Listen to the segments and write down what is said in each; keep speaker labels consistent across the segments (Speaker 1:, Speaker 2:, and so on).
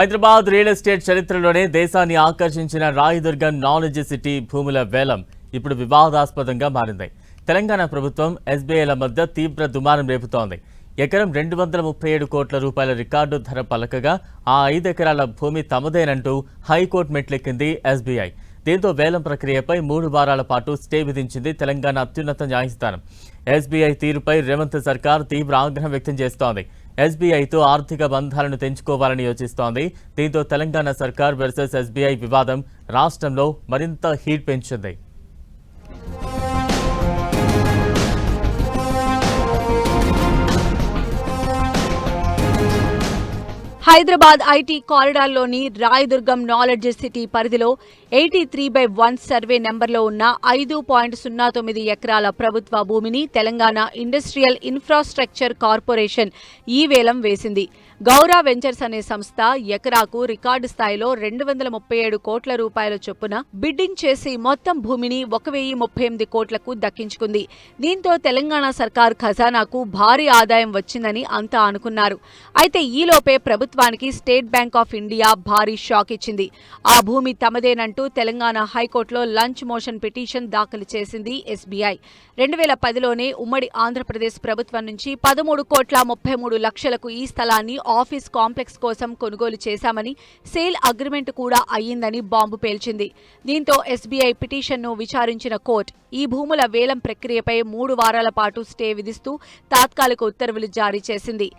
Speaker 1: Hyderabad real estate చరిత్రలోనే దేశాన్ని ఆకర్షించిన Rayadurgam knowledge city భూముల వేలం ఇప్పుడు వివాదాస్పదంగా మారింది. తెలంగాణ ప్రభుత్వం ఎస్బీఐల మధ్య తీవ్ర దుమారం రేపుతోంది. ఎకరం 237 కోట్ల రూపాయల రికార్డు ధర పలకగా ఆ 5 ఎకరాల భూమి తమదేనంటూ హైకోర్టు మెట్లెక్కింది ఎస్బీఐ. దీంతో వేలం ప్రక్రియపై 3 వారాల పాటు స్టే విధించింది తెలంగాణ అత్యున్నత న్యాయస్థానం. ఎస్బీఐ తీరుపై రేవంత్ సర్కార్ తీవ్ర ఆగ్రహం వ్యక్తం చేస్తోంది. ఎస్బీఐతో ఆర్థిక బంధాలను తెంచుకోవాలని యోచిస్తోంది. దీంతో తెలంగాణ సర్కార్ వర్సెస్ ఎస్బీఐ వివాదం రాష్ట్రంలో మరింత హీట్ పెంచింది.
Speaker 2: హైదరాబాద్ ఐటీ కారిడార్లోని రాయదుర్గం నాలెడ్జ్ సిటీ పరిధిలో 83/1 సర్వే నెంబర్లో ఉన్న 5.09 ఎకరాల ప్రభుత్వ భూమిని తెలంగాణ ఇండస్ట్రియల్ ఇన్ఫ్రాస్ట్రక్చర్ కార్పొరేషన్ ఈ వేలం వేసింది. గౌరా వెంచర్స్ అనే సంస్థ ఎకరాకు రికార్డు స్థాయిలో 237 కోట్ల రూపాయల చొప్పున బిడ్డింగ్ చేసి మొత్తం భూమిని 1038 కోట్లకు దక్కించుకుంది. దీంతో తెలంగాణ సర్కార్ ఖజానాకు భారీ ఆదాయం వచ్చిందని అంతా అనుకున్నారు. అయితే ఈలోపే ప్రభుత్వానికి స్టేట్ బ్యాంక్ ఆఫ్ ఇండియా భారీ షాక్ ఇచ్చింది. ఆ భూమి తమదేనంటూ తెలంగాణ హైకోర్టులో లంచ్ మోషన్ పిటిషన్ దాఖలు చేసింది ఎస్బీఐ. 2010లోనే ఉమ్మడి ఆంధ్రప్రదేశ్ ప్రభుత్వం నుంచి 13.33 లక్షలకు ఈ స్థలాన్ని ఆఫీస్ కాంప్లెక్స్ కోసం కొనుగోలు చేశామని, సేల్ అగ్రిమెంట్ కూడా అయ్యిందని బాంబు పేల్చింది. దీంతో ఎస్బీఐ పిటిషన్ను విచారించిన కోర్టు ఈ భూముల వేలం ప్రక్రియపై 3 వారాల పాటు స్టే విధిస్తూ తాత్కాలిక ఉత్తర్వులు జారీ చేసింది.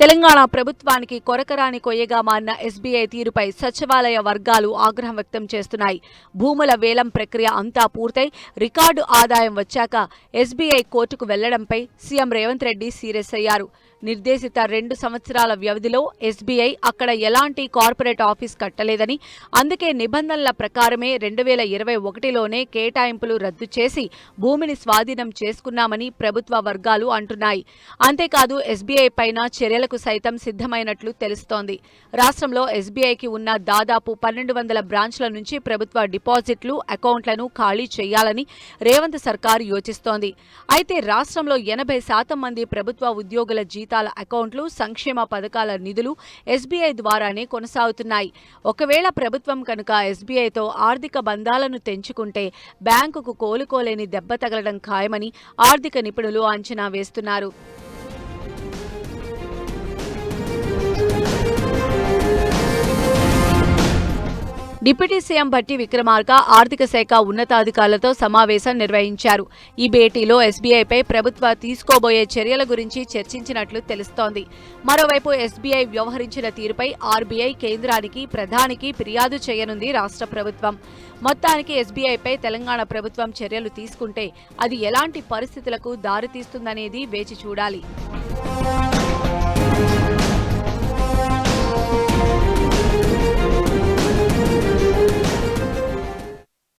Speaker 2: తెలంగాణ ప్రభుత్వానికి కొరకరాని కొయ్యగా మారిన ఎస్బీఐ తీరుపై సచివాలయ వర్గాలు ఆగ్రహం వ్యక్తం చేస్తున్నాయి. భూముల వేలం ప్రక్రియ అంతా పూర్తయి రికార్డు ఆదాయం వచ్చాక ఎస్బీఐ కోర్టుకు వెళ్లడంపై సీఎం రేవంత్ రెడ్డి సీరియస్ అయ్యారు. నిర్దేశిత 2 సంవత్సరాల వ్యవధిలో ఎస్బీఐ అక్కడ ఎలాంటి కార్పొరేట్ ఆఫీస్ కట్టలేదని, అందుకే నిబంధనల ప్రకారమే 2021లోనే కేటాయింపులు రద్దు చేసి భూమిని స్వాధీనం చేసుకున్నామని ప్రభుత్వ వర్గాలు అంటున్నాయి. అంతేకాదు ఎస్బీఐ పైన చర్యలకు సైతం సిద్ధమైనట్లు తెలుస్తోంది. రాష్ట్రంలో ఎస్బీఐకి ఉన్న దాదాపు 1200 బ్రాంచ్ల నుంచి ప్రభుత్వ డిపాజిట్లు, అకౌంట్లను ఖాళీ చేయాలని రేవంత్ సర్కార్ యోచిస్తోంది. అయితే రాష్ట్రంలో 80% మంది ప్రభుత్వ ఉద్యోగుల జీతాల అకౌంట్లు, సంక్షేమ పథకాల నిధులు ఎస్బీఐ ద్వారానే కొనసాగుతున్నాయి. ఒకవేళ ప్రభుత్వం కనుక ఎస్బీఐతో ఆర్థిక బంధాలను తెంచుకుంటే బ్యాంకుకు కోలుకోలేని దెబ్బ తగలడం ఖాయమని ఆర్థిక నిపుణులు అంచనా వేస్తున్నారు. డిప్యూటీ సీఎం భట్టి విక్రమార్క ఆర్థిక శాఖ ఉన్నతాధికారులతో సమావేశం నిర్వహించారు. ఈ భేటీలో ఎస్బీఐపై ప్రభుత్వ తీసుకోబోయే చర్యల గురించి చర్చించినట్లు తెలుస్తోంది. మరోవైపు ఎస్బీఐ వ్యవహరించిన తీరుపై ఆర్బీఐ కేంద్రానికి, ప్రధానికి ఫిర్యాదు చేయనుంది రాష్ట్ర ప్రభుత్వం. మొత్తానికి ఎస్బీఐపై తెలంగాణ ప్రభుత్వం చర్యలు తీసుకుంటే అది ఎలాంటి పరిస్థితులకు దారితీస్తుందనేది వేచి చూడాలి.